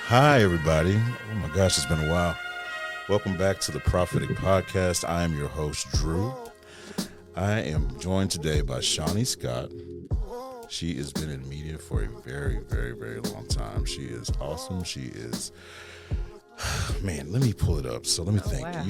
Hi, everybody. Oh my gosh, it's been a while. Welcome back to the Prophetic Podcast. I am your host, Drew. I am joined today by Shani Scott. She has been in media for a very, very, very long time. She is awesome. She is, man, let me pull it up. So let me think. Wow.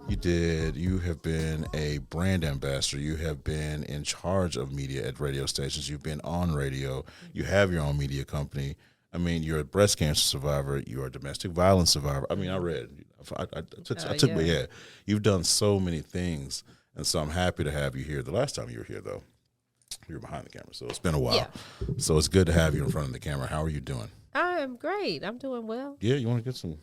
You have been a brand ambassador. You have been in charge of media at radio stations. You've been on radio. You have your own media company. I mean, you're a breast cancer survivor. You're a domestic violence survivor. I mean, I read. I took. But yeah, you've done so many things, and so I'm happy to have you here. The last time you were here, though, you were behind the camera, so it's been a while. Yeah. So it's good to have you in front of the camera. How are you doing? I'm great. I'm doing well. Yeah, you want to get some?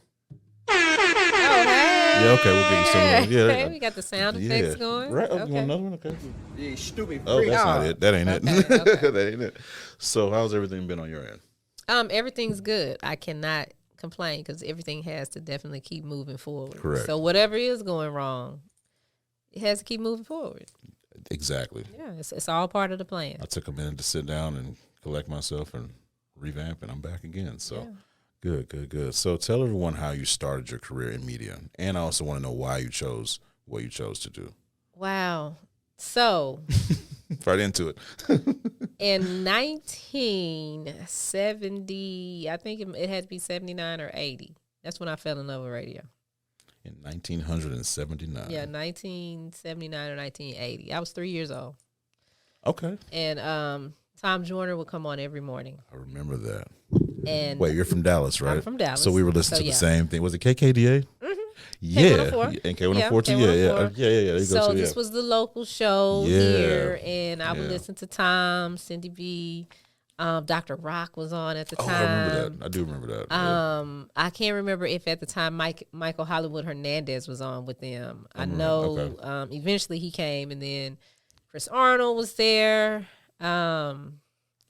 Oh, hey. Yeah, okay, we'll get you some. Yeah, Hey, we got the sound effects going. Right. Oh, Okay. you want another one? Okay. You stupid Oh, freak. that's not it. That ain't it. Okay. That ain't it. So, how's everything been on your end? Everything's good. I cannot complain because everything has to definitely keep moving forward. Correct. So whatever is going wrong, it has to keep moving forward. Exactly. Yeah, it's all part of the plan. I took a minute to sit down and collect myself and revamp, and I'm back again. So, good. So, tell everyone how you started your career in media, and I also want to know why you chose what you chose to do. Wow. So Right into it. in 1970, I think it had to be 79 or 80. That's when I fell in love with radio. In 1979. Yeah, 1979 or 1980. I was 3 years old. Okay. And Tom Joyner would come on every morning. I remember that. And Wait, you're from Dallas, right? I'm from Dallas. So we were listening to yeah. the same thing. Was it KKDA? Mhm. Yeah. K104. And K104 too. Yeah, Yeah. K104. There you go. So this was the local show Yeah. here, and I would Yeah. listen to Tom, Cindy B. Dr. Rock was on at the Oh, time. I remember that. I do remember that. Yeah. I can't remember if at the time Michael Hollywood Hernandez was on with them. I Remember. know Okay. eventually he came, and then Chris Arnold was there.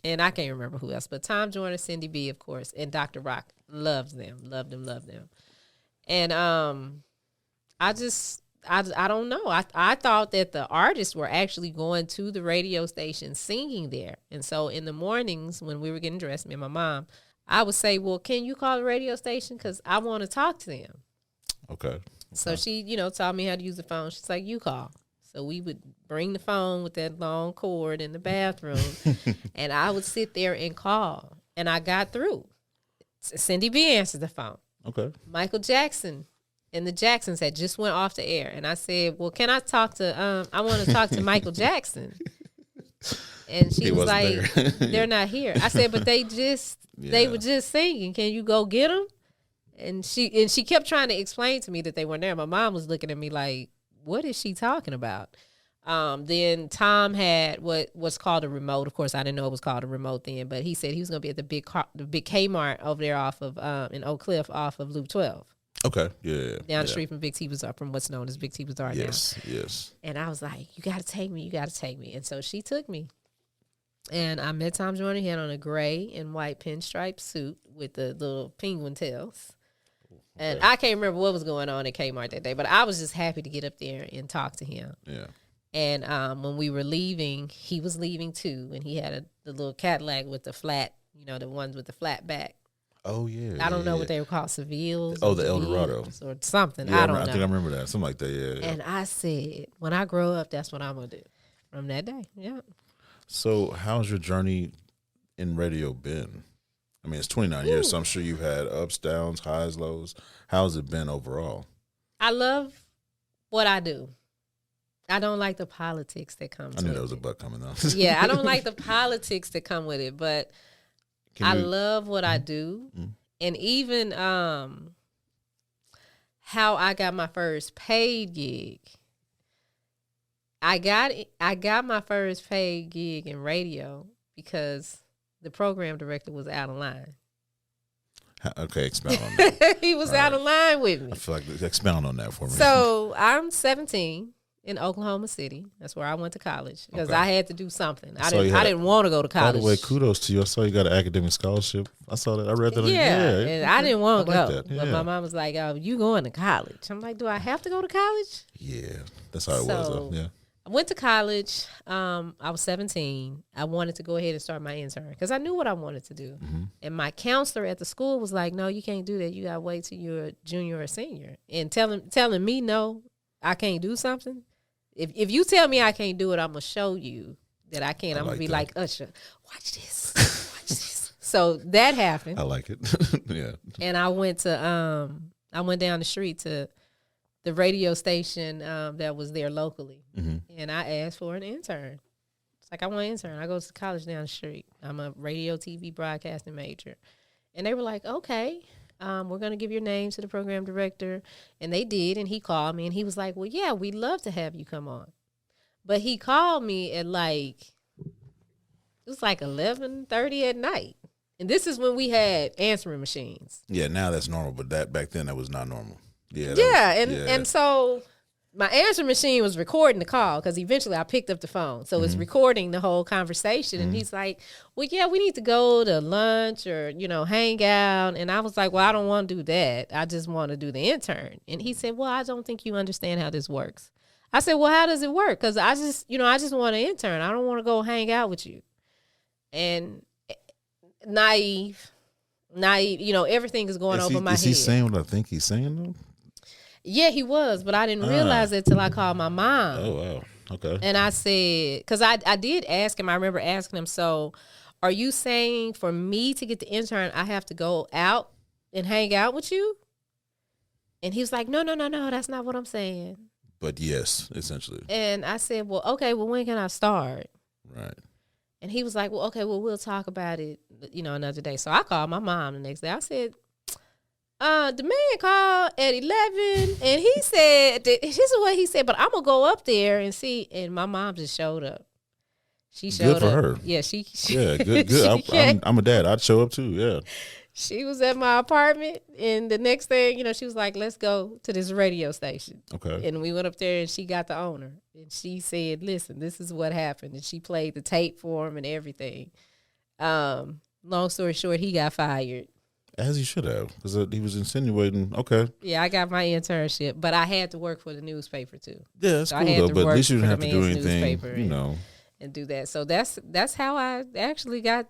And I can't remember who else, but Tom Joyner, Cindy B, of course, and Dr. Rock loved them. And I don't know. I thought that the artists were actually going to the radio station singing there. And so in the mornings when we were getting dressed, me and my mom, I would say, well, can you call the radio station? Because I want to talk to them. Okay. So she, taught me how to use the phone. She's like, you call. So we would bring the phone with that long cord in the bathroom, and I would sit there and call. And I got through. Cindy B answered the phone. Okay. Michael Jackson and the Jacksons had just went off the air. And I said, well, can I talk to, I want to talk to Michael Jackson. And she was like, they're not here. I said, but they were just singing. Can you go get them? And she kept trying to explain to me that they weren't there. My mom was looking at me like, what is she talking about? Then Tom had what's called a remote. Of course, I didn't know it was called a remote then, but he said he was going to be at the big Kmart over there off of in Oak Cliff off of Loop 12. Okay. Yeah. Down the street from Big T Bazaar, from what's known as Big T Bazaar now. Yes. And I was like, you got to take me. And so she took me. And I met Tom Joyner. He had on a gray and white pinstripe suit with the little penguin tails. And I can't remember what was going on at Kmart that day, but I was just happy to get up there and talk to him. Yeah. And when we were leaving, he was leaving too, and he had the little Cadillac with the flat, the ones with the flat back. Oh yeah. I don't know what they were called, Sevilles. Oh, the Eldorado or something. Yeah, I don't know. I think I remember that. Something like that. Yeah. And I said, when I grow up, that's what I'm gonna do. From that day, yeah. So, how's your journey in radio been? I mean, it's 29 years, so I'm sure you've had ups, downs, highs, lows. How's it been overall? I love what I do. I don't like the politics that come. I knew there was a butt coming though. Yeah, I don't like the politics that come with it, but I love what I do, and even how I got my first paid gig. I got my first paid gig in radio because the program director was out of line. Okay, expound on that. He was out of line with me. I feel like expound on that for me. So I'm 17 in Oklahoma City. That's where I went to college because Okay. I had to do something. I So didn't want to go to by college. the way, kudos to you. I saw you got an academic scholarship. I saw that. I read that. And I didn't want to I like go. that. But Yeah. my mom was like, "Oh, you going to college?" I'm like, "Do I have to go to college?" Yeah, that's how it was. Though. Yeah. went to college. I was 17. I wanted to go ahead and start my intern because I knew what I wanted to do. Mm-hmm. And my counselor at the school was like, no, you can't do that. You got to wait till you're a junior or senior. And telling me, no, I can't do something. If you tell me I can't do it, I'm going to show you that I can. I'm going to be like, Usher, watch this. Watch this. So that happened. I like it. Yeah. And I went down the street to the radio station that was there locally. Mm-hmm. And I asked for an intern. It's like, I want an intern. I go to college down the street. I'm a radio, TV, broadcasting major. And they were like, okay, we're going to give your name to the program director. And they did. And he called me and he was like, well, yeah, we'd love to have you come on. But he called me at it was like 11:30 at night. And this is when we had answering machines. Yeah, now that's normal. But back then that was not normal. Yeah, and so my answer machine was recording the call because eventually I picked up the phone. So it's recording the whole conversation. And he's like, well, yeah, we need to go to lunch or, hang out. And I was like, well, I don't want to do that. I just want to do the intern. And he said, well, I don't think you understand how this works. I said, well, how does it work? Because I just want an intern. I don't want to go hang out with you. And naive, everything is going over my head. Is he saying what I think he's saying, though? Yeah, he was, but I didn't realize it till I called my mom. Oh, wow. Okay. And I said, because I did ask him, I remember asking him, so are you saying for me to get the intern, I have to go out and hang out with you? And he was like, no, that's not what I'm saying. But yes, essentially. And I said, well, okay, well, when can I start? Right. And he was like, well, okay, well, we'll talk about it, another day. So I called my mom the next day. I said, the man called at 11 and he said, this is what he said, but I'm going to go up there and see. And my mom just showed up. She showed good for up. her. Yeah, she yeah, good. I'm a dad. I'd show up too. Yeah. She was at my apartment and the next thing, she was like, let's go to this radio station. Okay. And we went up there and she got the owner and she said, listen, this is what happened. And she played the tape for him and everything. Long story short, he got fired. As he should have, because he was insinuating, okay. Yeah, I got my internship, but I had to work for the newspaper too. Yeah, that's cool though, but at least you didn't have to do anything, and do that. So that's how I actually got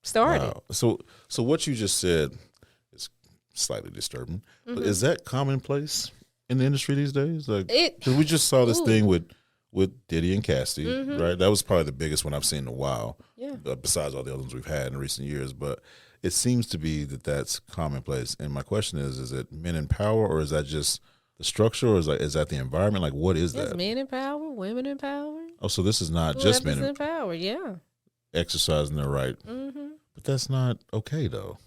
started. Wow. So what you just said is slightly disturbing, but is that commonplace in the industry these days? Like, because we just saw this thing with Diddy and Cassidy, right? That was probably the biggest one I've seen in a while. Yeah. Besides all the other ones we've had in recent years, but it seems to be that's commonplace. And my question is it men in power, or is that just the structure, or is that the environment? Like, what is that? Men in power, women in power. Oh, so this is not just men in power, yeah. Exercising their right. But that's not okay, though.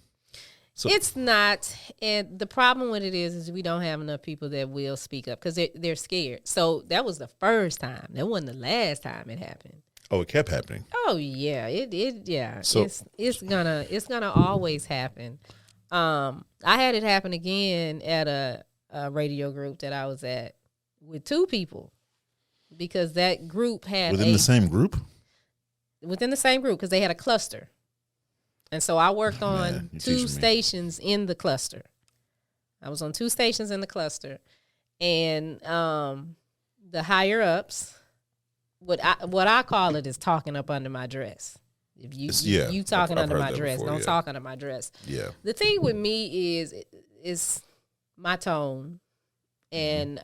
So, it's not. And the problem with it is we don't have enough people that will speak up because they're scared. So that was the first time. That wasn't the last time it happened. Oh, it kept happening. Oh yeah, yeah. So, it's gonna always happen. I had it happen again at a radio group that I was at with two people because that group had within the same group. Within the same group because they had a cluster, and so I worked on two stations in the cluster. I was on two stations in the cluster, and the higher ups. What I call it is talking up under my dress. If you talking under my dress, don't talk under my dress. Yeah. The thing with me is my tone, and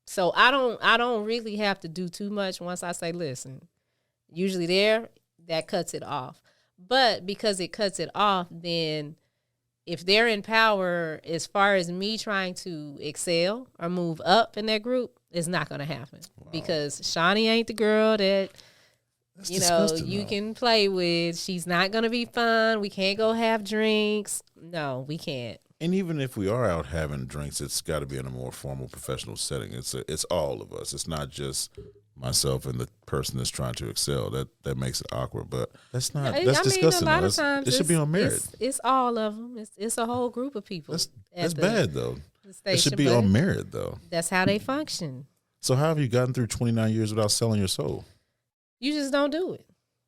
so I don't really have to do too much once I say listen. Usually that cuts it off, but because it cuts it off, then if they're in power, as far as me trying to excel or move up in that group, it's not going to happen. Wow. Because Shani ain't the girl that, you can play with. She's not going to be fun. We can't go have drinks. No, we can't. And even if we are out having drinks, it's got to be in a more formal, professional setting. It's all of us. It's not just myself and the person that's trying to excel. That makes it awkward, but that's disgusting. A lot of times it should be on merit. It's all of them. It's a whole group of people. That's bad though. It should be on merit though. That's how they function. So how have you gotten through 29 years without selling your soul? You just don't do it.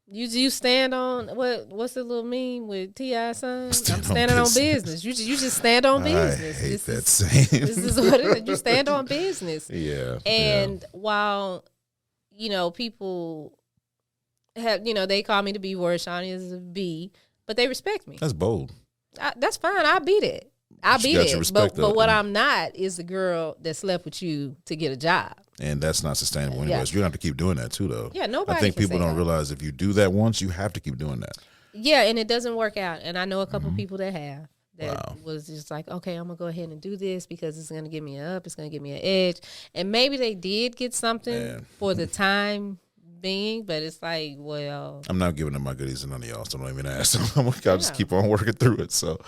You stand on what's the little meme with T.I. son? I'm standing on business. You just stand on business. I hate that saying. This is what it is. You stand on business. Yeah. And while people have they call me the B word, Shani is a B, but they respect me. That's bold. That's fine. I'll beat it. I'll beat it. But what I'm not is the girl that slept with you to get a job. And that's not sustainable anyways. You have to keep doing that too, though. Yeah, nobody. I think people don't realize if you do that once, you have to keep doing that. Yeah, and it doesn't work out. And I know a couple people that have. That was just like, okay, I'm going to go ahead and do this because it's going to give me an up. It's going to give me an edge. And maybe they did get something for the time being, but it's like, well. I'm not giving them my goodies to none of y'all, so don't even ask. I'll just keep on working through it. So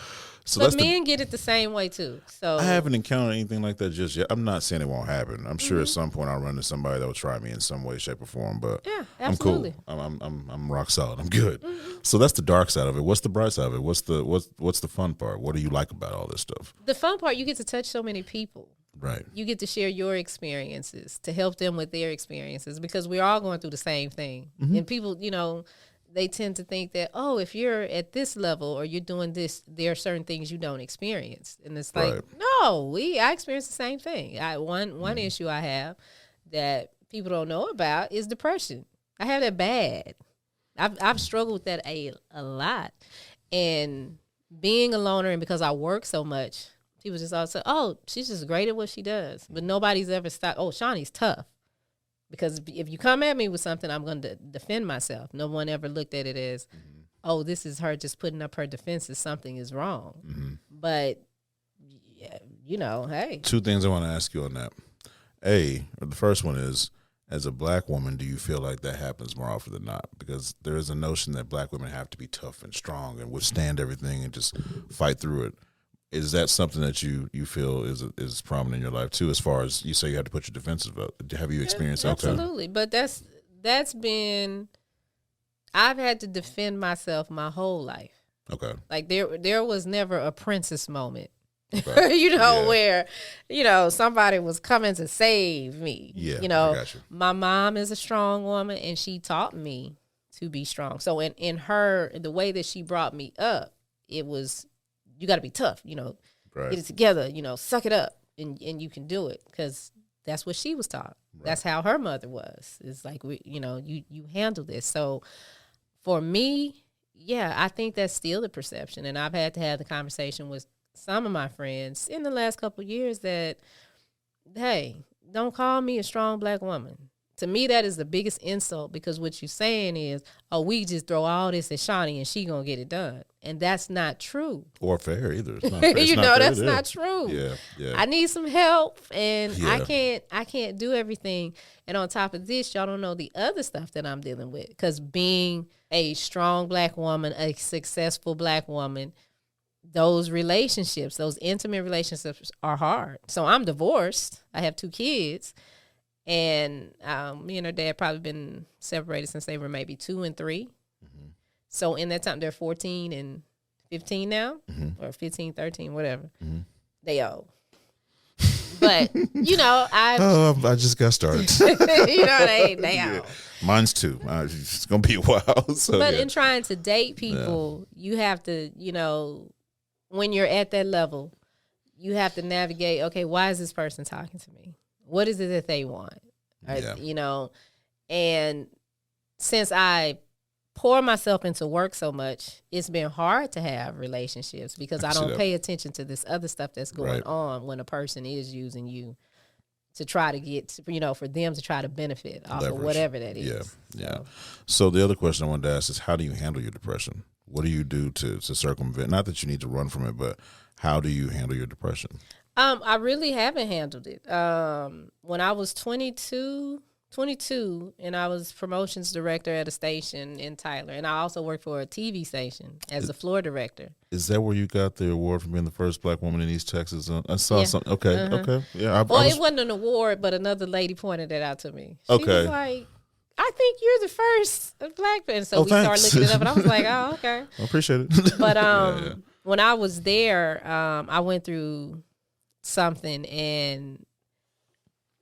but men get it the same way too. So I haven't encountered anything like that just yet. I'm not saying it won't happen. I'm sure at some point I'll run into somebody that will try me in some way, shape, or form. But absolutely. I'm cool. I'm rock solid. I'm good. So that's the dark side of it. What's the bright side of it? What's the fun part? What do you like about all this stuff? The fun part, you get to touch so many people. Right. You get to share your experiences to help them with their experiences because we're all going through the same thing. And people, they tend to think that, if you're at this level or you're doing this, there are certain things you don't experience. And it's like, no, I experience the same thing. One issue I have that people don't know about is depression. I have that bad. I've struggled with that a lot. And being a loner, and because I work so much, people just all say, she's just great at what she does. But nobody's ever stopped, Shani's tough. Because if you come at me with something, I'm going to defend myself. No one ever looked at it as, this is her just putting up her defenses. Something is wrong. But, hey. Two things I want to ask you on that. The first one is, as a black woman, do you feel like that happens more often than not? Because there is a notion that black women have to be tough and strong and withstand everything and just fight through it. Is that something that you feel is prominent in your life too? As far as you say, you had to put your defenses up. Have you experienced that? Absolutely, but that's been. I've had to defend myself my whole life. Okay, like there was never a princess moment, okay. Where somebody was coming to save me. Yeah, I got you. My mom is a strong woman, and she taught me to be strong. So in the way that she brought me up, it was. You got to be tough, get it together, suck it up, and you can do it because that's what she was taught. Right. That's how her mother was. It's like, you handle this. So for me, I think that's still the perception. And I've had to have the conversation with some of my friends in the last couple of years that, hey, don't call me a strong black woman. To me, that is the biggest insult because what you're saying is, we just throw all this at Shani and she gonna get it done, and that's not true. Or fair either. It's not fair. That's not true. Yeah. I need some help, and I can't do everything. And on top of this, y'all don't know the other stuff that I'm dealing with. Because being a strong black woman, a successful black woman, those relationships, those intimate relationships, are hard. So I'm divorced. I have 2 kids. And me and her dad probably been separated since they were maybe 2 and 3. So in that time, they're 14 and 15 now, or 15, 13, whatever. They old. But, I just got started. They old. Mine's 2. It's going to be a while. So, but in trying to date people, you have to, when you're at that level, you have to navigate, okay, why is this person talking to me? What is it that they want? And since I pour myself into work so much, it's been hard to have relationships because I don't pay attention to this other stuff that's going on when a person is using you to try to get, for them to try to benefit off of whatever that is. Yeah. So the other question I wanted to ask is, how do you handle your depression? What do you do to circumvent? Not that you need to run from it, but how do you handle your depression? I really haven't handled it. When I was 22, and I was promotions director at a station in Tyler, and I also worked for a TV station as a floor director. Is that where you got the award for being the first black woman in East Texas? I saw something. Okay, okay. Yeah. It wasn't an award, but another lady pointed it out to me. She was like, I think you're the first black person. So we started looking it up, and I was like, oh, okay. I appreciate it. But when I was there, I went through something, and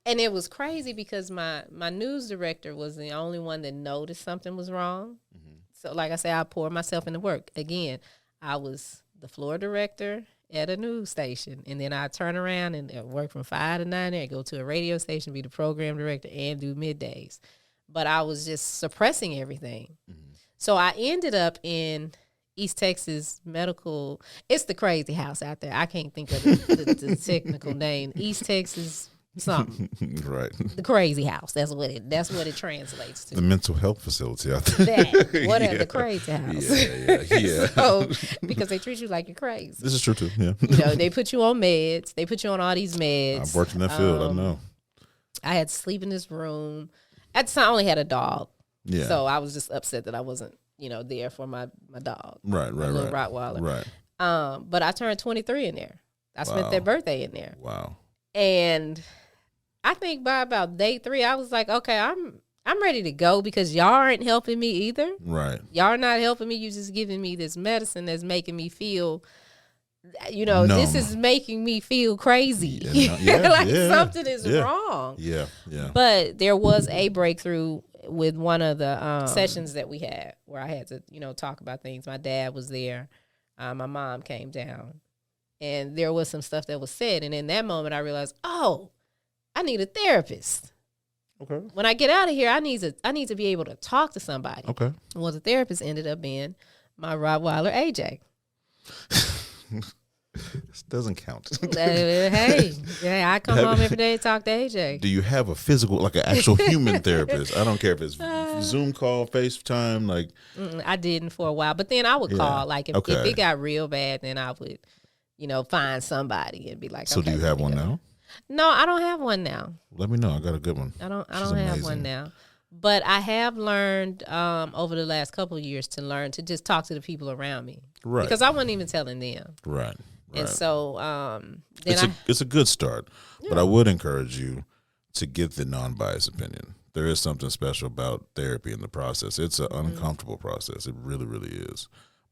it was crazy because my news director was the only one that noticed something was wrong. So like I said, I poured myself into work. Again, I was the floor director at a news station, and then I turn around and work from 5 to 9 there, go to a radio station, be the program director, and do middays. But I was just suppressing everything. Mm-hmm. So I ended up in East Texas Medical. It's the crazy house out there. I can't think of the technical name. East Texas something. Right. The crazy house. That's what it translates to. The mental health facility out there. Whatever, the crazy house. Yeah. So, because they treat you like you're crazy. This is true too, yeah. They put you on meds. They put you on all these meds. I've worked in that field, I know. I had to sleep in this room. At the time, I only had a dog. Yeah. So I was just upset that I wasn't, there for my dog. Right. Little Rottweiler. Right. But I turned 23 in there. I spent their birthday in there. Wow. And I think by about day 3, I was like, okay, I'm ready to go because y'all aren't helping me either. Right. Y'all are not helping me. You just giving me this medicine that's making me feel, this is making me feel crazy. Something is wrong. Yeah. But there was a breakthrough with one of the sessions that we had where I had to, talk about things. My dad was there. My mom came down. And there was some stuff that was said. And in that moment, I realized, I need a therapist. Okay. When I get out of here, I need to be able to talk to somebody. Okay. Well, the therapist ended up being my Rottweiler, AJ. This doesn't count. Hey, I come home every day to talk to AJ. Do you have a physical, like an actual human therapist? I don't care if it's Zoom call, FaceTime, I didn't for a while, but then I would call. Like if it got real bad, then I would, find somebody and be like. So do you have one now? No, I don't have one now. Let me know. I got a good one. I don't have one now. But I have learned over the last couple of years to learn to just talk to the people around me. Right. Because I wasn't even telling them. Right. And so it's a good start. Yeah. But I would encourage you to get the non-biased opinion. There is something special about therapy in the process. It's an uncomfortable process. It really, really is.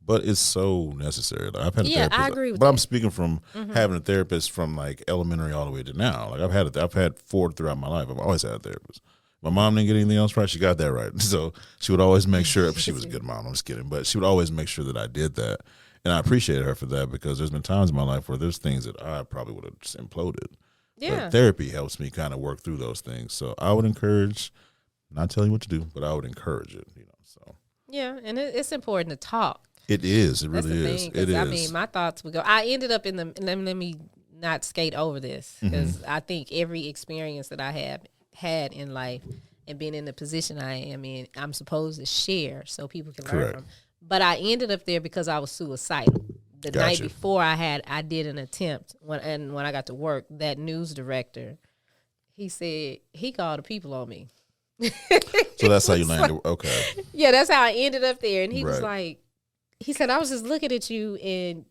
But it's so necessary. Like I've had a therapist. I agree with but that. I'm speaking from having a therapist from like elementary all the way to now. Like I've had 4 throughout my life. I've always had a therapist. My mom didn't get anything else right. She got that right. So she would always make sure. She was a good mom. I'm just kidding. But she would always make sure that I did that. And I appreciate her for that because there's been times in my life where there's things that I probably would have just imploded. Yeah. But therapy helps me kind of work through those things. So I would encourage, not telling you what to do, but I would encourage it. So yeah, and it's important to talk. It is. It really is. It is. I mean, my thoughts would go. I ended up in the. Let me not skate over this because I think every experience that I have had in life and being in the position I am in, I'm supposed to share so people can learn from. But I ended up there because I was suicidal. The night before I did an attempt when I got to work. That news director, he said he called the people on me. So that's how you landed. Okay. Yeah, that's how I ended up there, and he was like. He said, I was just looking at you and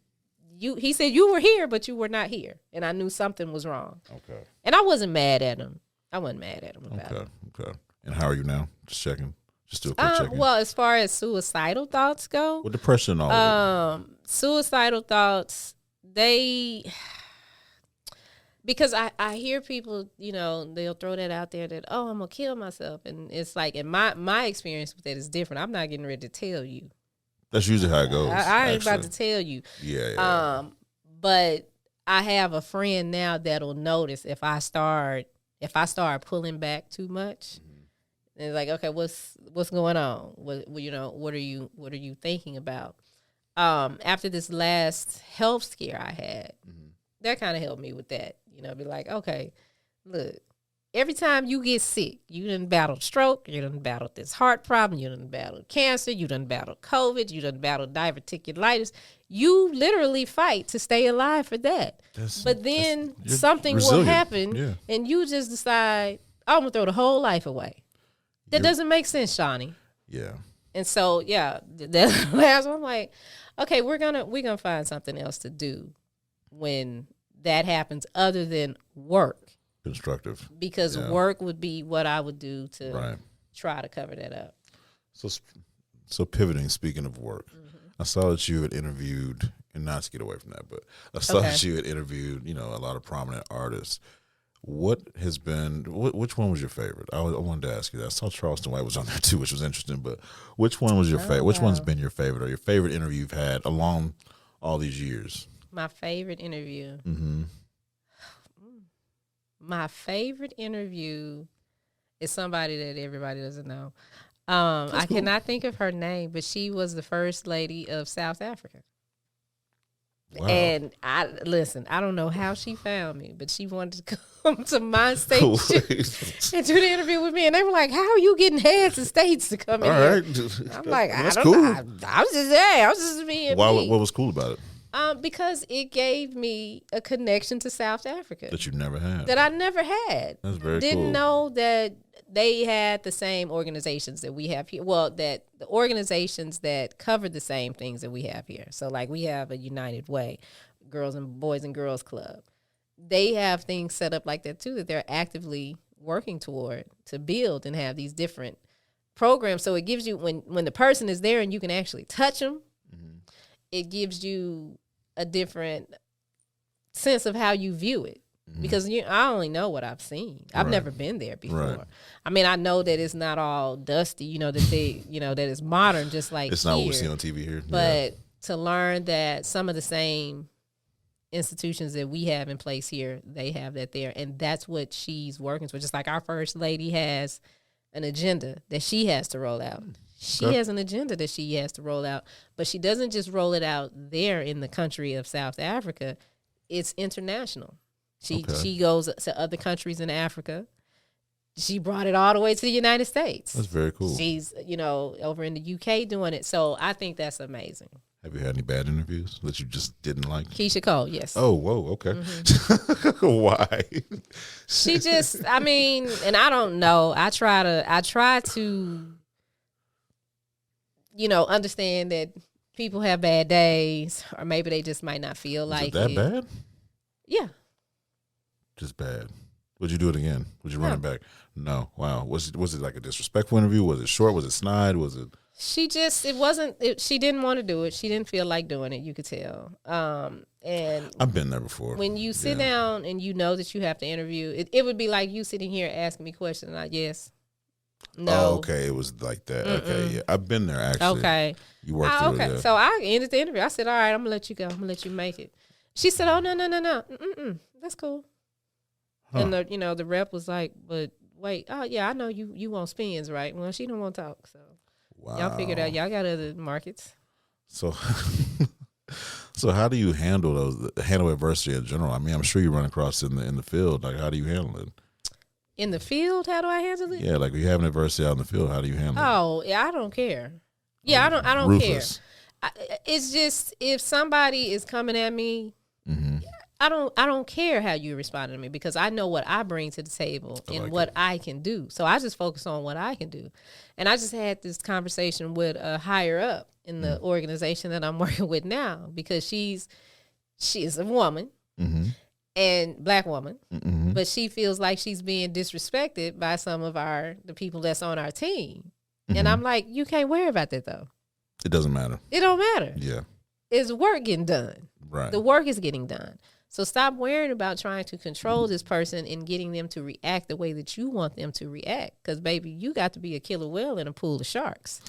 he said, you were here, but you were not here. And I knew something was wrong. Okay. And I wasn't mad at him. I wasn't mad at him about it. Okay. And how are you now? Just checking. Just do a quick check-in. Well, as far as suicidal thoughts go. With depression and all of it. Suicidal thoughts, because I hear people, they'll throw that out there that, I'm going to kill myself. And it's like, and my experience with that is different. I'm not getting ready to tell you. That's usually how it goes. I ain't about to tell you. Yeah. But I have a friend now that'll notice if I start pulling back too much. And it's like, okay, what's going on? What are you thinking about? After this last health scare I had, that kind of helped me with that. Be like, okay, look. Every time you get sick, you done battled stroke, you done battled this heart problem, you done battled cancer, you done battled COVID, you done battled diverticulitis. You literally fight to stay alive for that. But then something will happen, and you just decide, I'm going to throw the whole life away. That doesn't make sense, Shani. Yeah. And so, that last one, I'm like, okay, we're gonna find something else to do when that happens other than work. Constructive. Because work would be what I would do to try to cover that up. So pivoting, speaking of work, I saw that you had interviewed, and not to get away from that, but I saw that you had interviewed, a lot of prominent artists. What has been? Which one was your favorite? I wanted to ask you that. I saw Charleston White was on there too, which was interesting. But which one was your favorite? Which one's been your favorite, or your favorite interview you've had along all these years? My favorite interview. My favorite interview is somebody that everybody doesn't know. I cannot think of her name, but she was the first lady of South Africa. Wow. And I don't know how she found me, but she wanted to come to my station and do the interview with me. And they were like, "How are you getting heads of states to come in here?" I'm like, "That's cool. I was just being me." What was cool about it? Because it gave me a connection to South Africa that you never had. That I never had. That's very cool. Didn't know that they had the same organizations that we have here. Well, that the organizations that cover the same things that we have here. So, like, we have a United Way, Boys and Girls Club. They have things set up like that too, that they're actively working toward to build and have these different programs. So it gives you, when the person is there and you can actually touch them, it gives you a different sense of how you view it. Because I only know what I've seen. I've never been there before. Right. I mean, I know that it's not all dusty, that that it's modern, just like it's not what we see on TV here. But to learn that some of the same institutions that we have in place here, they have that there, and that's what she's working with. Just like our first lady has an agenda that she has to roll out. She has an agenda that she has to roll out, but she doesn't just roll it out there in the country of South Africa. It's international. She goes to other countries in Africa. She brought it all the way to the United States. That's very cool. She's, over in the UK doing it. So I think that's amazing. Have you had any bad interviews that you just didn't like? Keisha Cole, yes. Oh, whoa, okay. Why? She just, and I don't know. I try to, understand that people have bad days, or maybe they just might not feel like it. Is it that bad? Yeah. Just bad. Would you do it again? Would you run it back? No. Wow. Was it like a disrespectful interview? Was it short? Was it snide? Was it? She didn't want to do it. She didn't feel like doing it. You could tell. And I've been there before. When you sit down and you know that you have to interview, it would be like you sitting here asking me questions. And yes. No. Oh, okay. It was like that. Mm-mm. Okay. Yeah. I've been there actually. Okay. You worked through it. Okay. So I ended the interview. I said, "All right, I'm gonna let you go. I'm gonna let you make it." She said, "Oh, no. That's cool." Huh. And the rep was like, "But wait, oh yeah, I know you want spins, right?" Well, she don't want to talk, so y'all figured out y'all got other markets. So, so how do you handle adversity in general? I mean, I'm sure you run across it in the field. Like, how do you handle it? In the field, how do I handle it? Yeah, like if you have an adversity out in the field, how do you handle it? Oh, yeah, I don't care. Yeah, I don't ruthless. Care. It's just if somebody is coming at me. Mm-hmm. I don't care how you respond to me because I know what I bring to the table and what I can do. So I just focus on what I can do. And I just had this conversation with a higher up in the organization that I'm working with now because she's a woman and black woman, but she feels like she's being disrespected by some of the people that's on our team. And I'm like, you can't worry about that though. It doesn't matter. It don't matter. Yeah. It's work getting done. Right. The work is getting done. So stop worrying about trying to control this person and getting them to react the way that you want them to react. Because, baby, you got to be a killer whale in a pool of sharks.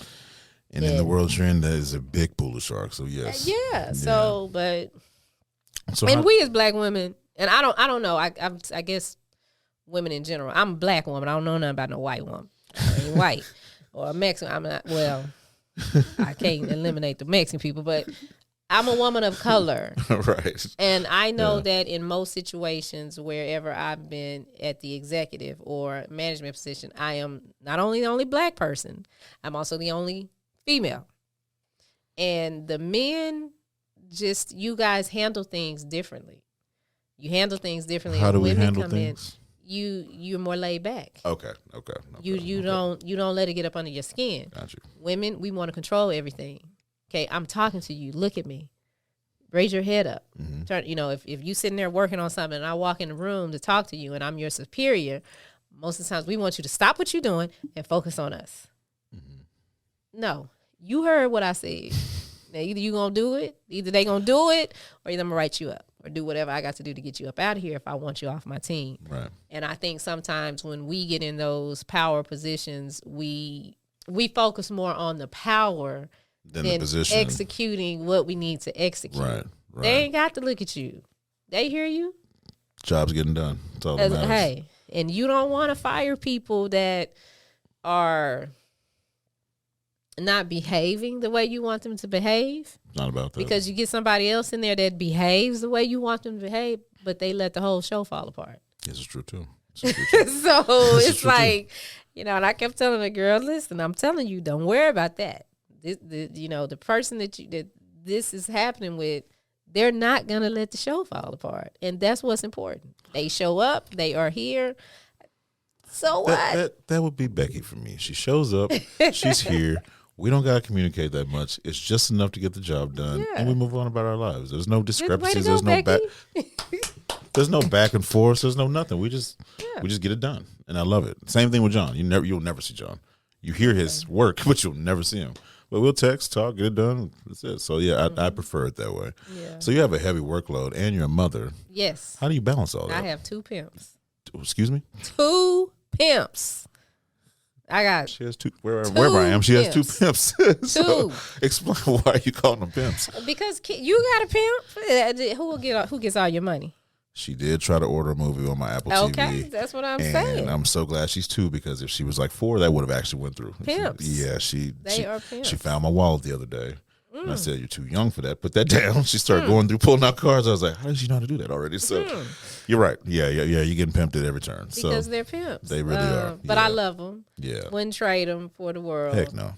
And in the world you're in, there is a big pool of sharks. So, yes. Yeah. So, we as black women, and I don't know. I guess women in general. I'm a black woman. I don't know nothing about no white woman. I ain't white. Or a Mexican. I'm not, well, I can't eliminate the Mexican people, but I'm a woman of color. Right. And I know that in most situations, wherever I've been at the executive or management position, I am not only the only black person, I'm also the only female. And the men, you guys handle things differently. You handle things differently. How do we handle things? You're more laid back. Okay. You don't let it get up under your skin. Gotcha. Women, we want to control everything. Okay, I'm talking to you. Look at me. Raise your head up. Mm-hmm. Turn. If you sitting there working on something and I walk in the room to talk to you and I'm your superior, most of the times we want you to stop what you're doing and focus on us. Mm-hmm. No, you heard what I said. Now either you gonna do it, either they gonna do it, or either I'm gonna write you up. or do whatever I got to do to get you up out of here if I want you off my team. Right. And I think sometimes when we get in those power positions, we focus more on the power than the position, executing what we need to execute. Right. They ain't got to look at you. They hear you. Job's getting done. That's all that matters. Hey, and you don't want to fire people that are not behaving the way you want them to behave. Not about that. Because you get somebody else in there that behaves the way you want them to behave, but they let the whole show fall apart. This is true too. So it's like, and I kept telling the girl, listen, I'm telling you, don't worry about that. The person that this is happening with, they're not going to let the show fall apart. And that's what's important. They show up. They are here. So what? That would be Becky for me. She shows up. She's here. We don't got to communicate that much. It's just enough to get the job done. And we move on about our lives. There's no discrepancies. There's no back. There's no back and forth. There's no nothing. We just get it done. And I love it. Same thing with John. You'll never see John. You hear his work, but you'll never see him. But we'll text, talk, get it done. That's it. So, I prefer it that way. Yeah. So you have a heavy workload and you're a mother. Yes. How do you balance all that? I have 2 pimps. Excuse me? 2 pimps. I got. She has 2. Wherever I am, she has 2 pimps. So 2. Explain why you calling them pimps. Because you got a pimp. Who gets all your money? She did try to order a movie on my Apple TV. Okay, that's what I'm saying. And I'm so glad she's 2 because if she was like 4, that would have actually went through. Pimps. They are pimps. She found my wallet the other day. And I said, you're too young for that. Put that down. She started going through, pulling out cards. I was like, how does she know how to do that already? So you're right. Yeah. You're getting pimped at every turn. Because they're pimps. They really are. But I love them. Yeah. Wouldn't trade them for the world. Heck no.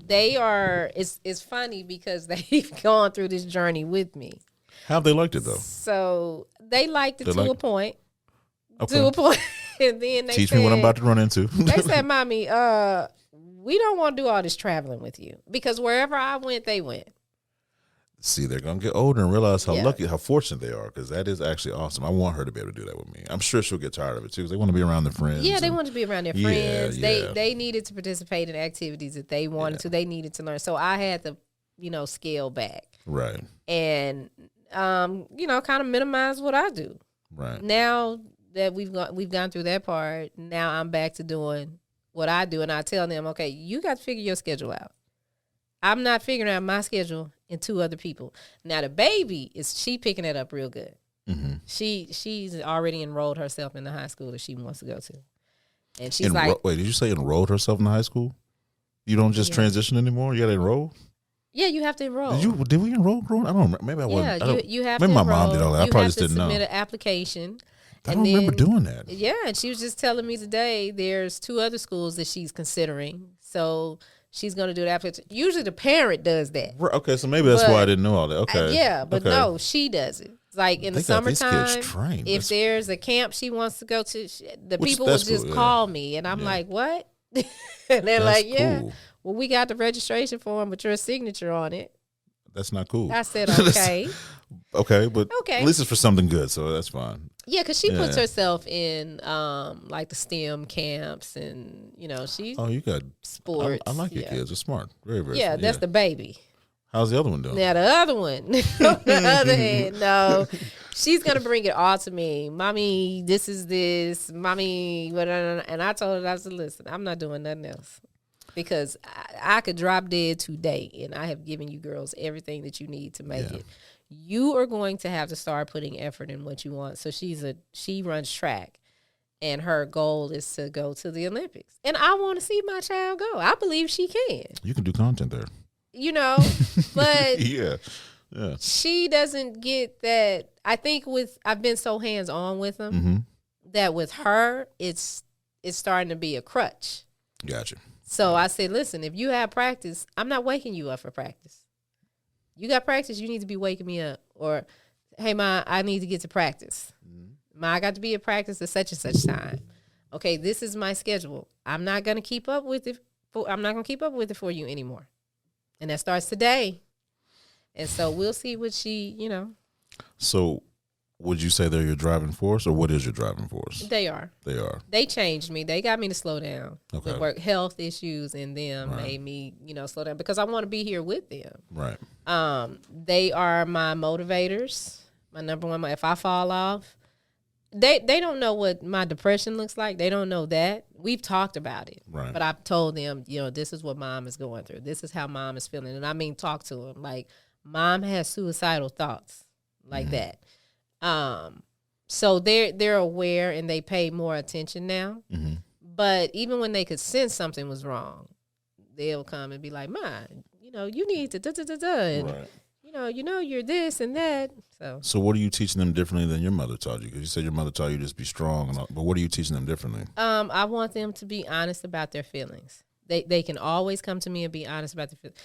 They are, it's funny because they've gone through this journey with me. How have they liked it, though? So they liked it to a point. Okay. To a point. And then they Teach me what I'm about to run into. They said, Mommy, we don't want to do all this traveling with you. Because wherever I went, they went. See, they're going to get older and realize how lucky, how fortunate they are, because that is actually awesome. I want her to be able to do that with me. I'm sure she'll get tired of it, too, because they want to be around their friends. Yeah, they want to be around their friends. Yeah. They needed to participate in activities that they wanted to. They needed to learn. So I had to, scale back. Right. And, kind of minimize what I do. Right. Now that we've gone through that part, now I'm back to doing what I do. And I tell them, okay, you got to figure your schedule out. I'm not figuring out my schedule and 2 other people. Now the baby she picking it up real good. Mm-hmm. She's already enrolled herself in the high school that she wants to go to, and she's wait, did you say enrolled herself in the high school? You don't just transition anymore. You got to enroll. Yeah, you have to enroll. Did we enroll? I don't remember. Maybe I wasn't. Yeah, you have maybe to enroll. My mom did all that. I probably just didn't know. You have to submit an application. I don't remember doing that. Yeah, and she was just telling me today there's 2 other schools that she's considering. So she's going to do that. Usually the parent does that. Okay, so maybe that's why I didn't know all that. Okay. But no, she does it. Like in the summertime, if there's a camp she wants to go to, the people will just call me. And I'm like, what? And they're like, cool. Well, we got the registration form with your signature on it. That's not cool. I said, okay. Okay, but at least it's for something good, so that's fine. Yeah, because she puts herself in like the STEM camps, and she. Oh, you got sports. I like your kids. They're smart. Very, very. Yeah, that's the baby. How's the other one doing? Now the other one, on the other hand, no, she's gonna bring it all to me. Mommy, this is this. Mommy, and I told her, I said, listen, I'm not doing nothing else. Because I could drop dead today, and I have given you girls everything that you need to make it. You are going to have to start putting effort in what you want. So she runs track, and her goal is to go to the Olympics. And I want to see my child go. I believe she can. You can do content there. But yeah. She doesn't get that. I think I've been so hands-on with them that with her, it's starting to be a crutch. Gotcha. So I said, listen, if you have practice, I'm not waking you up for practice. You got practice, you need to be waking me up. Or, hey, Ma, I need to get to practice. Ma, I got to be at practice at such and such time. Okay, this is my schedule. I'm not going to keep up with it. I'm not going to keep up with it for you anymore. And that starts today. And so we'll see what she, So would you say they're your driving force, or what is your driving force? They are. They are. They changed me. They got me to slow down. Okay. The work health issues in them made me, slow down because I want to be here with them. Right. They are my motivators. My number one. If I fall off, they don't know what my depression looks like. They don't know that. We've talked about it. Right. But I've told them, this is what mom is going through. This is how mom is feeling. And I mean, talk to them. Like, mom has suicidal thoughts like that. So they're aware and they pay more attention now. Mm-hmm. But even when they could sense something was wrong, they'll come and be like, Ma, you need to da-da-da-da. And, Right. You're this and that. So what are you teaching them differently than your mother taught you? Because you said your mother taught you to just be strong. But what are you teaching them differently? I want them to be honest about their feelings. They can always come to me and be honest about their feelings.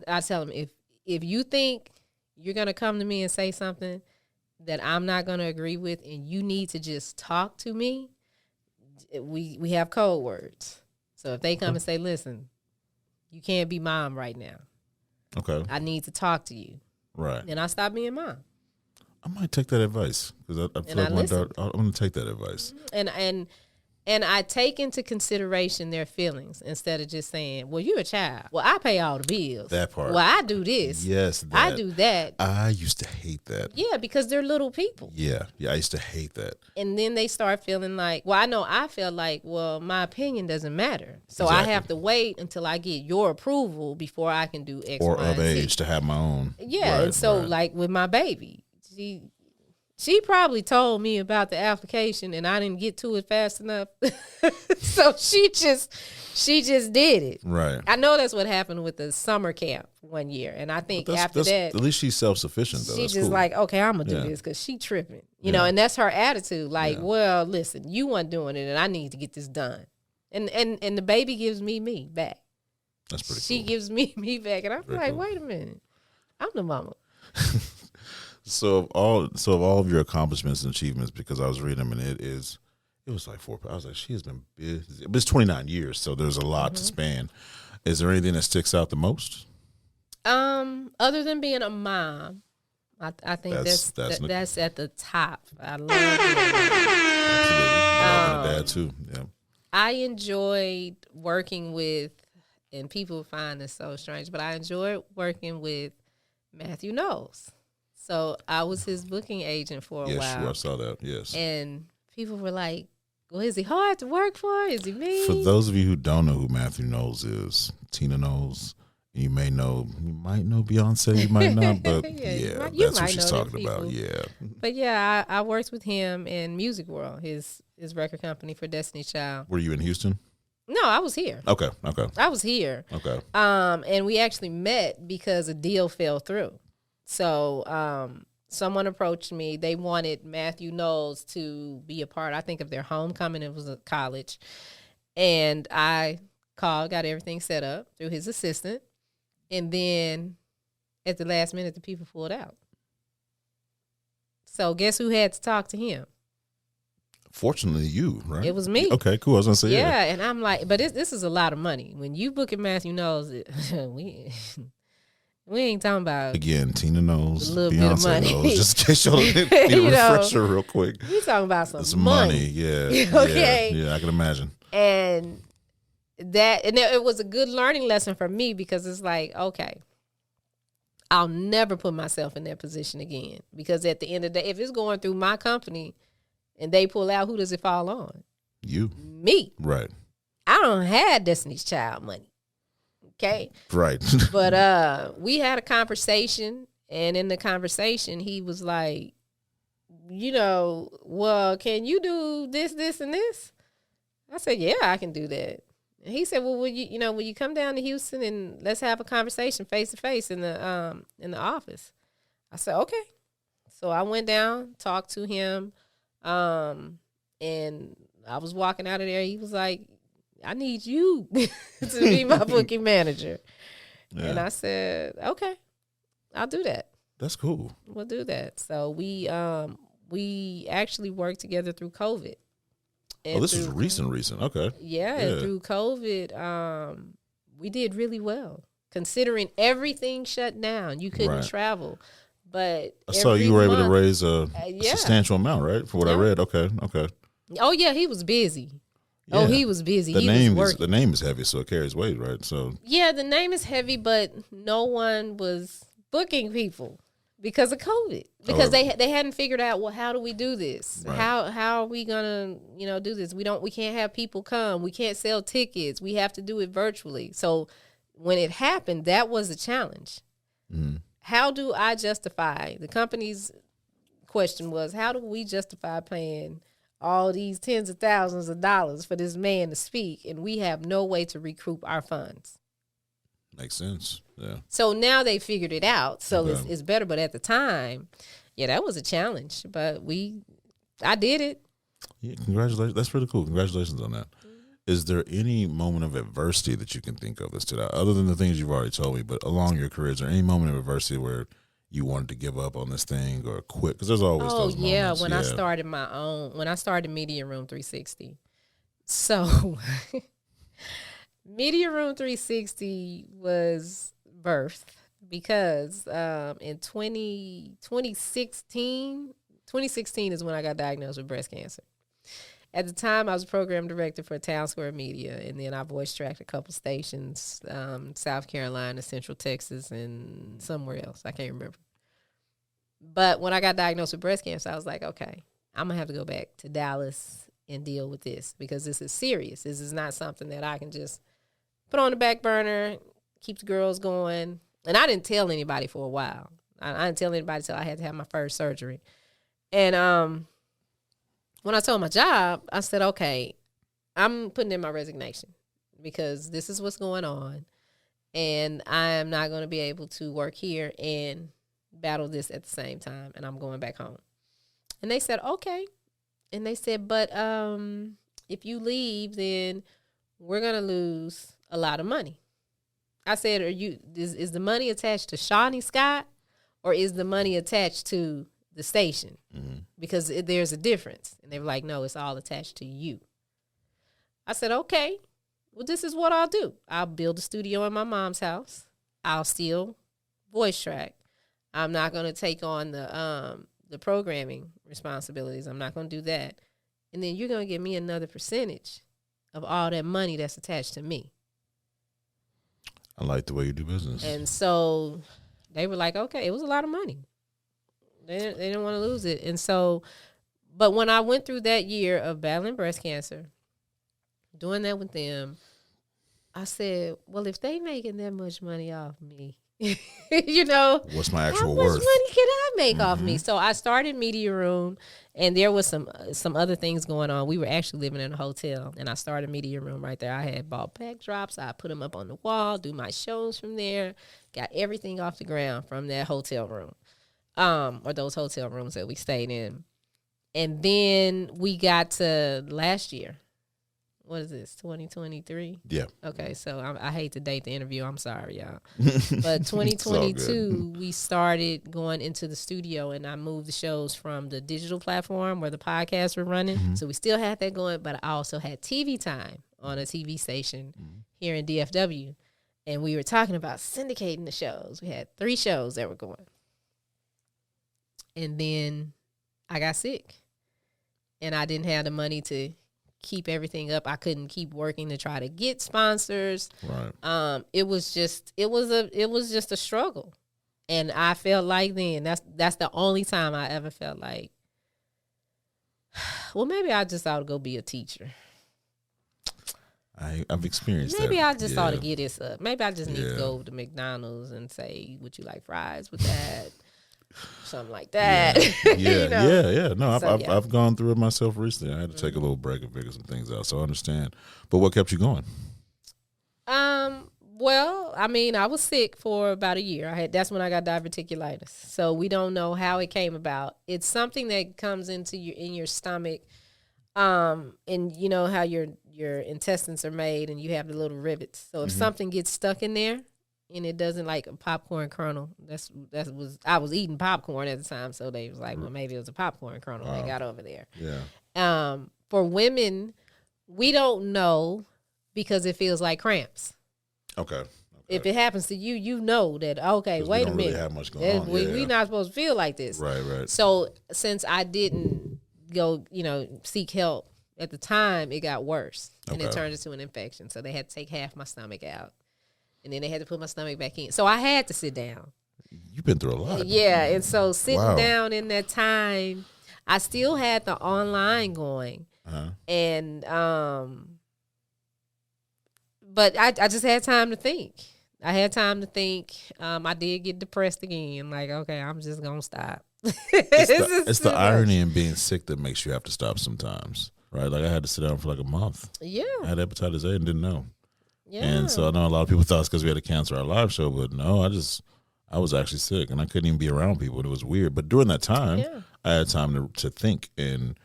I tell them, if you think you're going to come to me and say something that I'm not going to agree with and you need to just talk to me, we have code words. So if they come and say, listen, you can't be mom right now. Okay. I need to talk to you. Right. Then I stop being mom. I might take that advice because I feel like my daughter. I'm going to take that advice. And I take into consideration their feelings instead of just saying, well, you're a child. Well, I pay all the bills. That part. Well, I do this. Yes, that. I do that. I used to hate that. Yeah, because they're little people. Yeah, I used to hate that. And then they start feeling like, I feel like, well, my opinion doesn't matter. So exactly. I have to wait until I get your approval before I can do X, or Y, of and Z. age to have my own. Yeah, and so like with my baby, she probably told me about the application and I didn't get to it fast enough. So she just did it. Right. I know that's what happened with the summer camp one year. And I think after that. At least she's self-sufficient, though. She's just cool. Like, okay, I'm going to do this because she tripping. You know, and that's her attitude. Like, well, listen, you weren't doing it and I need to get this done. And the baby gives me back. That's pretty She cool. gives me back. And I'm Very like, cool. Wait a minute. I'm the mama. So of all of your accomplishments and achievements, because I was reading them and it was like 4. I was like, she has been busy. But it's 29 years, so there's a lot to span. Is there anything that sticks out the most? Other than being a mom, I think that's at the top. I love Absolutely. Dad too. Yeah. I enjoyed working with, and people find this so strange, but I enjoyed working with Matthew Knowles. So I was his booking agent for a while. Yes, sure, I saw that. Yes. And people were like, well, is he hard to work for? Is he mean? For those of you who don't know who Matthew Knowles is, Tina Knowles, you might know Beyonce, you might not, but that's what she's talking about. Yeah. But yeah, I worked with him in Music World, his record company for Destiny's Child. Were you in Houston? No, I was here. Okay. I was here. Okay. And we actually met because a deal fell through. So someone approached me. They wanted Matthew Knowles to be a part, I think, of their homecoming. It was a college. And I called, got everything set up through his assistant. And then at the last minute, the people pulled out. So guess who had to talk to him? Fortunately, you, right? It was me. Okay, cool. I was going to say, yeah. And I'm like, but this is a lot of money. When you book at Matthew Knowles, we ain't talking about again. Tina knows, a little Beyonce bit of money. knows. Just in case y'all need a refresher real quick. We talking about some money. Yeah. Okay. Yeah, I can imagine. And it was a good learning lesson for me because it's like, okay, I'll never put myself in that position again. Because at the end of the day, if it's going through my company and they pull out, who does it fall on? You. Me. Right. I don't have Destiny's Child money. Okay. Right. But we had a conversation, and in the conversation, he was like, well, can you do this, and this? I said, yeah, I can do that. And he said, well, will you come down to Houston and let's have a conversation face to face in the office? I said, okay. So I went down, talked to him, and I was walking out of there. He was like, I need you to be my booking manager. Yeah. And I said, okay, I'll do that. That's cool. We'll do that. So we actually worked together through COVID. And this is recent. Okay. Yeah, and through COVID, we did really well. Considering everything shut down, you couldn't travel. But I saw you were able to raise a substantial amount, right? For what I read. Okay. Oh yeah, he was busy. Yeah. Oh, he was busy. The name is heavy, so it carries weight, right? So yeah, the name is heavy, but no one was booking people because of COVID. Because they hadn't figured out, well, how do we do this? Right. How are we gonna, do this? We can't have people come. We can't sell tickets. We have to do it virtually. So when it happened, that was a challenge. Mm-hmm. How do I justify? The company's question was, how do we justify paying all these tens of thousands of dollars for this man to speak, and we have no way to recoup our funds? Makes sense. Yeah. So now they figured it out. So Okay. it's better. But at the time, yeah, that was a challenge. But I did it. Yeah, congratulations. That's pretty cool. Congratulations on that. Mm-hmm. Is there any moment of adversity that you can think of that stood out, other than the things you've already told me, but along your career, is there any moment of adversity where you wanted to give up on this thing or quit? Because there's always those moments. When I started when I started Media Room 360. So Media Room 360 was birthed because in 2016 is when I got diagnosed with breast cancer. At the time, I was program director for Town Square Media, and then I voice tracked a couple stations, South Carolina, Central Texas, and somewhere else. I can't remember. But when I got diagnosed with breast cancer, I was like, okay, I'm going to have to go back to Dallas and deal with this because this is serious. This is not something that I can just put on the back burner, keep the girls going. And I didn't tell anybody for a while. I didn't tell anybody until I had to have my first surgery. And when I told my job, I said, okay, I'm putting in my resignation because this is what's going on. And I am not going to be able to work here and battle this at the same time. And I'm going back home. And they said, okay. And they said, but if you leave, then we're going to lose a lot of money. I said, is the money attached to Shani Scott or is the money attached to the station? Mm-hmm. Because there's a difference. And they were like, no, it's all attached to you. I said, okay, well, this is what I'll do. I'll build a studio in my mom's house. I'll still voice track. I'm not going to take on the programming responsibilities. I'm not going to do that. And then you're going to give me another percentage of all that money that's attached to me. I like the way you do business. And so they were like, okay, it was a lot of money. They didn't want to lose it. And so, but when I went through that year of battling breast cancer, doing that with them, I said, well, if they making that much money off me, what's my actual worth? How much money can I make off me? So I started Media Room, and there was some other things going on. We were actually living in a hotel, and I started Media Room right there. I had bought backdrops. I put them up on the wall, do my shows from there, got everything off the ground from that hotel room, or those hotel rooms that we stayed in. And then we got to last year. What is this, 2023? Yeah. Okay, so I hate to date the interview. I'm sorry, y'all. But 2022, we started going into the studio, and I moved the shows from the digital platform where the podcasts were running. Mm-hmm. So we still had that going, but I also had TV time on a TV station here in DFW. And we were talking about syndicating the shows. We had 3 shows that were going. And then I got sick, and I didn't have the money to keep everything up. I couldn't keep working to try to get sponsors. Right. It was just a struggle. And I felt like then that's the only time I ever felt like, well, maybe I just ought to go be a teacher. I've experienced maybe that. I just ought to get this up. Maybe I just need to go to McDonald's and say, would you like fries with that? Something like that. Yeah. No, I've gone through it myself recently. I had to take a little break and figure some things out. So I understand. But what kept you going? Well, I mean, I was sick for about a year. That's when I got diverticulitis. So we don't know how it came about. It's something that comes in your stomach. And you know how your intestines are made, and you have the little rivets. So if something gets stuck in there, and it doesn't, like a popcorn kernel. I was eating popcorn at the time, so they was like, well, maybe it was a popcorn kernel that got over there. Yeah. For women, we don't know because it feels like cramps. Okay. If it happens to you, you know that, okay, wait a minute. Really have much going on. We're not supposed to feel like this. Right. So since I didn't go, seek help at the time, it got worse. And it turned into an infection. So they had to take half my stomach out. And then they had to put my stomach back in. So I had to sit down. You've been through a lot. Yeah, and so sitting Wow. down in that time, I still had the online going, and but I just had time to think. I had time to think. I did get depressed again. Like, okay, I'm just gonna stop. It's the irony in being sick that makes you have to stop sometimes, right? Like I had to sit down for like a month. Yeah, I had hepatitis A and didn't know. yeah. And so I know a lot of people thought it's because we had to cancel our live show, but no, I was actually sick and I couldn't even be around people. It was weird. But during that time, I had time to think and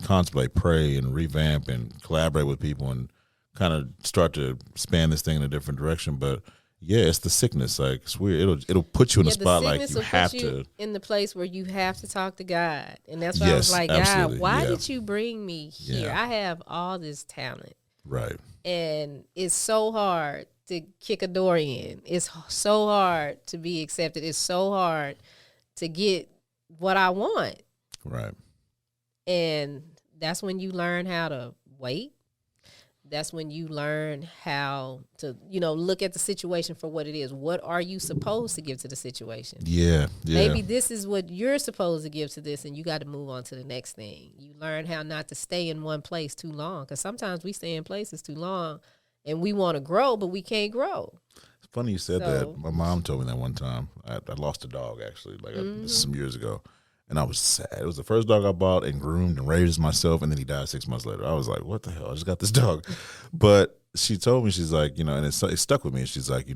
contemplate, pray, and revamp and collaborate with people and kind of start to span this thing in a different direction. But yeah, it's the sickness. Like it's weird. It'll put you in a spot like you have to in the place where you have to talk to God, and that's why I was like, God, why did you bring me here? I have all this talent, right? And it's so hard to kick a door in. It's so hard to be accepted. It's so hard to get what I want, right? And that's when you learn how to wait. That's when you learn how to, look at the situation for what it is. What are you supposed to give to the situation? Yeah. Maybe this is what you're supposed to give to this, and you got to move on to the next thing. You learn how not to stay in one place too long, because sometimes we stay in places too long, and we want to grow, but we can't grow. It's funny you said that. My mom told me that one time. I lost a dog, actually, some years ago. And I was sad. It was the first dog I bought and groomed and raised myself, and then he died 6 months later. I was like, what the hell? I just got this dog. But she told me, she's like, and it stuck with me. She's like,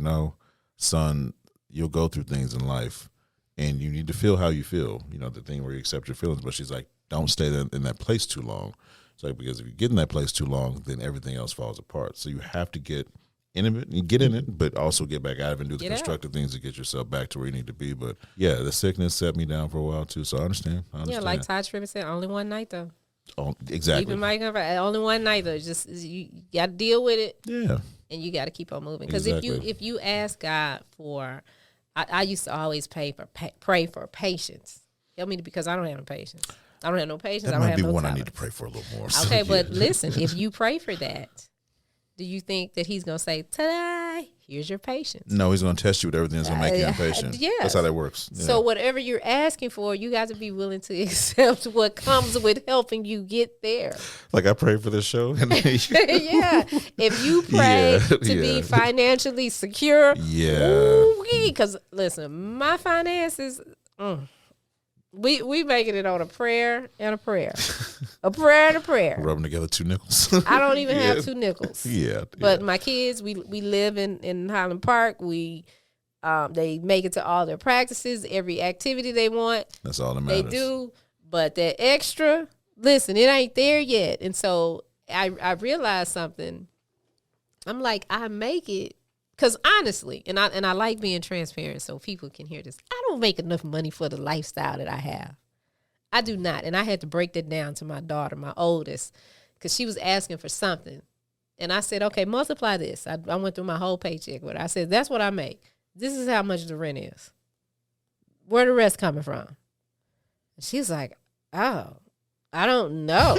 son, you'll go through things in life, and you need to feel how you feel, the thing where you accept your feelings. But she's like, don't stay in that place too long. It's like, because if you get in that place too long, then everything else falls apart. So you have to get in it, and get in it, but also get back out of it and do the constructive things to get yourself back to where you need to be. But yeah, the sickness set me down for a while too, so I understand. Yeah, like Todd Tribbett said, only one night though. Oh, exactly. Only one night though. Just you got to deal with it. Yeah, and you got to keep on moving. Because if you ask God for, I used to always pray for patience. Help me because I don't have no patience. I don't have no patience. That I don't might have be no one tolerance. I need to pray for a little more. Okay, but listen, if you pray for that, do you think that he's going to say, ta-da, here's your patience? No, he's going to test you with everything that's going to make you impatient. Yeah. That's how that works. Yeah. So whatever you're asking for, you got to be willing to accept what comes with helping you get there. Like I prayed for this show. And yeah. If you pray to be financially secure, because listen, my finances, we making it on a prayer and a prayer. A prayer and a prayer. Rubbing together 2 nickels. I don't even have 2 nickels. Yeah. But my kids, we live in Highland Park. They make it to all their practices, every activity they want. That's all that matters. They do. But that extra, listen, it ain't there yet. And so I realized something. I'm like, I make it. Because honestly, and I like being transparent so people can hear this, I don't make enough money for the lifestyle that I have. I do not. And I had to break that down to my daughter, my oldest, because she was asking for something. And I said, okay, multiply this. I went through my whole paycheck with her. I said, that's what I make. This is how much the rent is. Where the rest coming from? And she was like, oh, I don't know.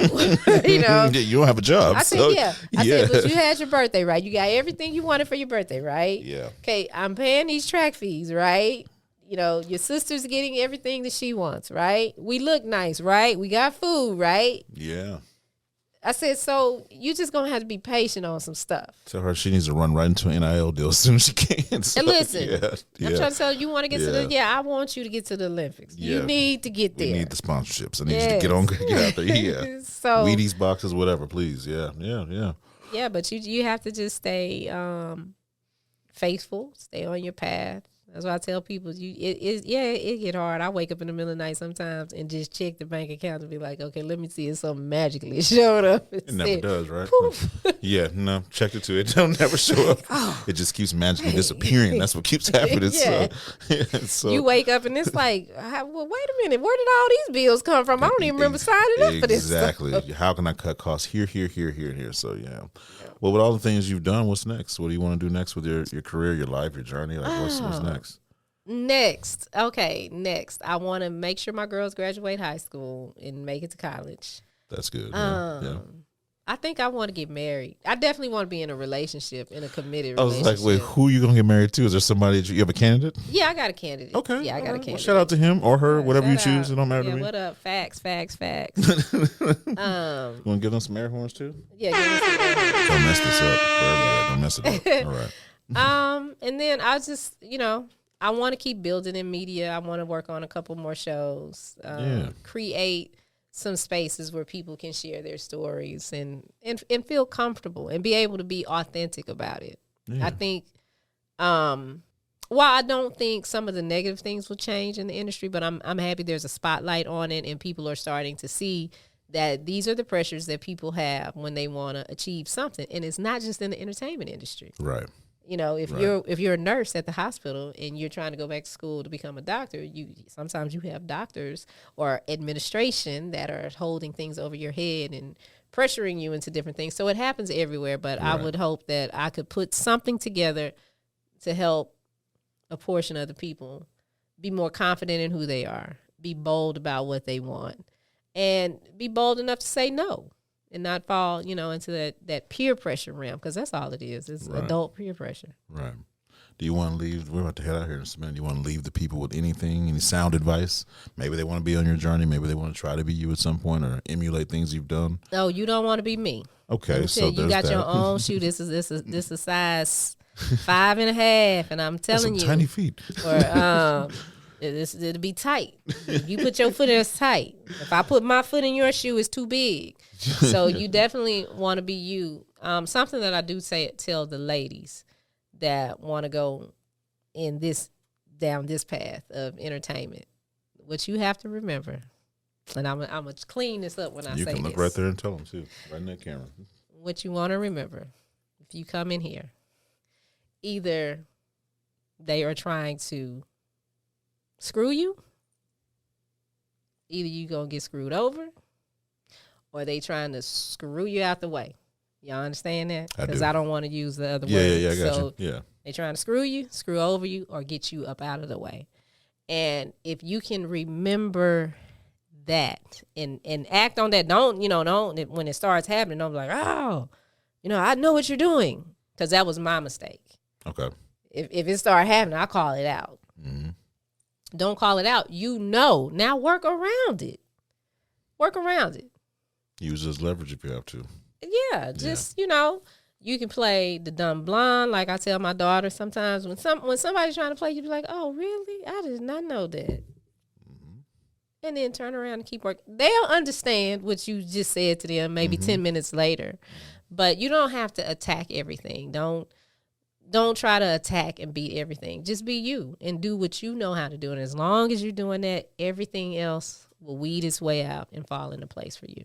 You don't have a job. I said, yeah. I said, but you had your birthday, right? You got everything you wanted for your birthday, right? Yeah. Okay, I'm paying these track fees, right? Your sister's getting everything that she wants, right? We look nice, right? We got food, right? Yeah. I said, so you just going to have to be patient on some stuff. Tell her she needs to run right into an NIL deal as soon as she can. So, and listen, I'm trying to tell you want to get to I want you to get to the Olympics. You need to get there. We need the sponsorships. I need you to get out there. Yeah. So Wheaties, boxes, whatever, please. Yeah. Yeah, but you have to just stay faithful, stay on your path. That's why I tell people, it get hard. I wake up in the middle of the night sometimes and just check the bank account and be like, okay, let me see if something magically showed up. It never does, right? Yeah, no, check it too. It don't never show up. It just keeps magically disappearing. That's what keeps happening. So you wake up and it's like, well, wait a minute, where did all these bills come from? I don't even remember signing up for this. Exactly. How can I cut costs here, and here? So yeah. Well, with all the things you've done, what's next? What do you want to do next with your career, your life, your journey? Like, what's next? Next, I want to make sure my girls graduate high school and make it to college. That's good. I I think I want to get married. I definitely want to be in a relationship, in a committed I was relationship. like, wait, who are you going to get married to? Is there somebody you have a candidate? Yeah, I got a candidate. Okay. Yeah, I got a candidate. Well, shout out to him or her, whatever you Shout choose. out. It don't matter to me. What up? Facts. You want to give them some air horns too? Yeah, give me some air horns. Don't mess this up. Wherever you're at, don't mess it up. All right. And then I just, I want to keep building in media. I want to work on a couple more shows. Create some spaces where people can share their stories and feel comfortable and be able to be authentic about it. Yeah. I think, while I don't think some of the negative things will change in the industry, but I'm happy there's a spotlight on it and people are starting to see that these are the pressures that people have when they want to achieve something. And it's not just in the entertainment industry. Right. If you're a nurse at the hospital and you're trying to go back to school to become a doctor, sometimes you have doctors or administration that are holding things over your head and pressuring you into different things. So it happens everywhere, but I would hope that I could put something together to help a portion of the people be more confident in who they are, be bold about what they want, and be bold enough to say no. And not fall, into that peer pressure realm, because that's all it is. It's adult peer pressure. Right. Do you want to leave? We're about to head out here in a minute. Do you want to leave the people with anything, any sound advice? Maybe they want to be on your journey. Maybe they want to try to be you at some point or emulate things you've done. No, you don't want to be me. Okay, so you got your own shoe. This is size 5.5, and I'm telling you, tiny feet. Or it'll be tight. You put your foot in, it's tight. If I put my foot in your shoe, it's too big. So you definitely want to be you. Something that I do tell the ladies that want to go down this path of entertainment. What you have to remember, and I'm gonna clean this up when I say this. You can look right there and tell them too, right in that camera. What you want to remember, if you come in here, either they are trying to screw you, either you gonna get screwed over, or they trying to screw you out the way. Y'all understand that? Because I don't want to use the other word. Yeah, I got you. Yeah. They trying to screw you, screw over you, or get you up out of the way. And if you can remember that and act on that, don't when it starts happening, don't be like, oh, I know what you're doing. Because that was my mistake. Okay. If it started happening, I call it out. Mm-hmm. Don't call it out. Now work around it. Work around it. Use as leverage if you have to. Yeah, just, you can play the dumb blonde. Like I tell my daughter sometimes when somebody's trying to play, you be like, oh, really? I did not know that. Mm-hmm. And then turn around and keep working. They'll understand what you just said to them maybe 10 minutes later. But you don't have to attack everything. Don't try to attack and beat everything. Just be you and do what you know how to do. And as long as you're doing that, everything else will weed its way out and fall into place for you.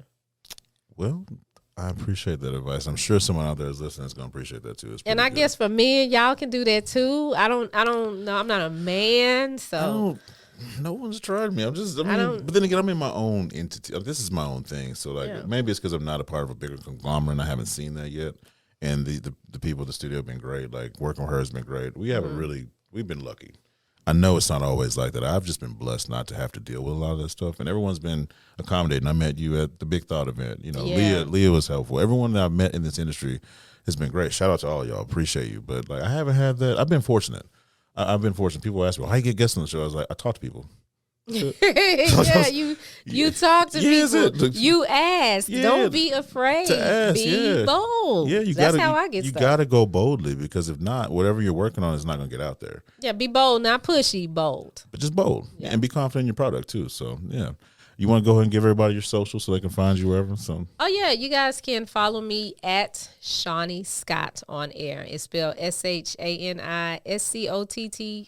Well, I appreciate that advice. I'm sure someone out there is listening is going to appreciate that too. And I guess for men, y'all can do that too. I don't know. I'm not a man, so. No one's tried me. But then again, I'm in my own entity. This is my own thing. So maybe it's because I'm not a part of a bigger conglomerate and I haven't seen that yet. And the people at the studio have been great. Like working with her has been great. We've been lucky. I know it's not always like that. I've just been blessed not to have to deal with a lot of that stuff. And everyone's been accommodating. I met you at the Big Thought event. Leah was helpful. Everyone that I've met in this industry has been great. Shout out to all of y'all. Appreciate you. But I haven't had that. I've been fortunate. I've been fortunate. People ask me, how you get guests on the show? I was like, I talk to people. You talk to people. You ask. Don't be afraid. To ask, be bold. Yeah, that's how I get you stuff. You got to go boldly because if not, whatever you're working on is not going to get out there. Yeah, be bold, not pushy, bold. But just bold and be confident in your product too. So yeah. You want to go ahead and give everybody your social so they can find you wherever? So. Oh, yeah. You guys can follow me at Shani Scott on air. It's spelled ShaniScott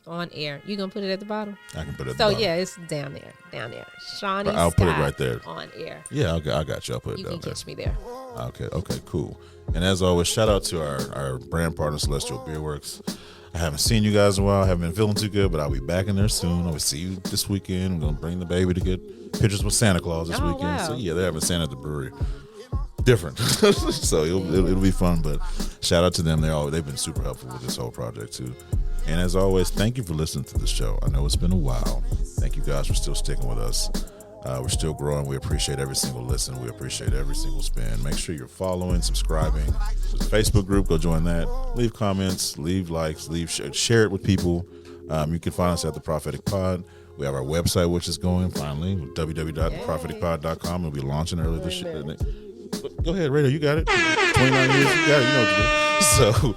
on air. You going to put it at the bottom? I can put it at the bottom. So, yeah, it's down there. Shani I'll Scott put it right there. On air. Yeah, I got you. I'll put it down there. You can catch me there. Okay, cool. And as always, shout out to our brand partner, Celestial Beer Works. I haven't seen you guys in a while. I haven't been feeling too good, but I'll be back in there soon. I will see you this weekend. I'm going to bring the baby to get pictures with Santa Claus this weekend. Wow. So, yeah, they're having Santa at the brewery. Different. So, it'll be fun. But shout out to them. They've been super helpful with this whole project, too. And as always, thank you for listening to the show. I know it's been a while. Thank you guys for still sticking with us. We're still growing. We appreciate every single listen. We appreciate every single spin. Make sure you're following, subscribing. There's a Facebook group. Go join that. Leave comments, leave likes, share it with people. You can find us at the Prophetic Pod. We have our website, which is going finally, www.propheticpod.com. It'll be launching early this year. Go ahead, Radio. You got it. 29 years. You got it. You know what to do. So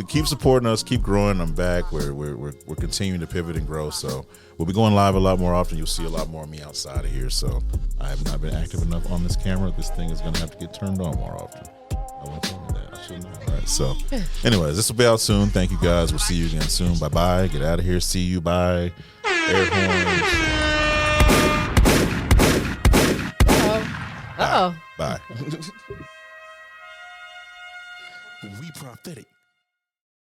keep supporting us. Keep growing. I'm back. We're continuing to pivot and grow. So we'll be going live a lot more often. You'll see a lot more of me outside of here. So I have not been active enough on this camera. This thing is going to have to get turned on more often. No one told me that. I should know. All right. So anyways, this will be out soon. Thank you guys. We'll see you again soon. Bye-bye. Get out of here. See you. Bye. Air horns. Uh-oh. Bye. We prophetic.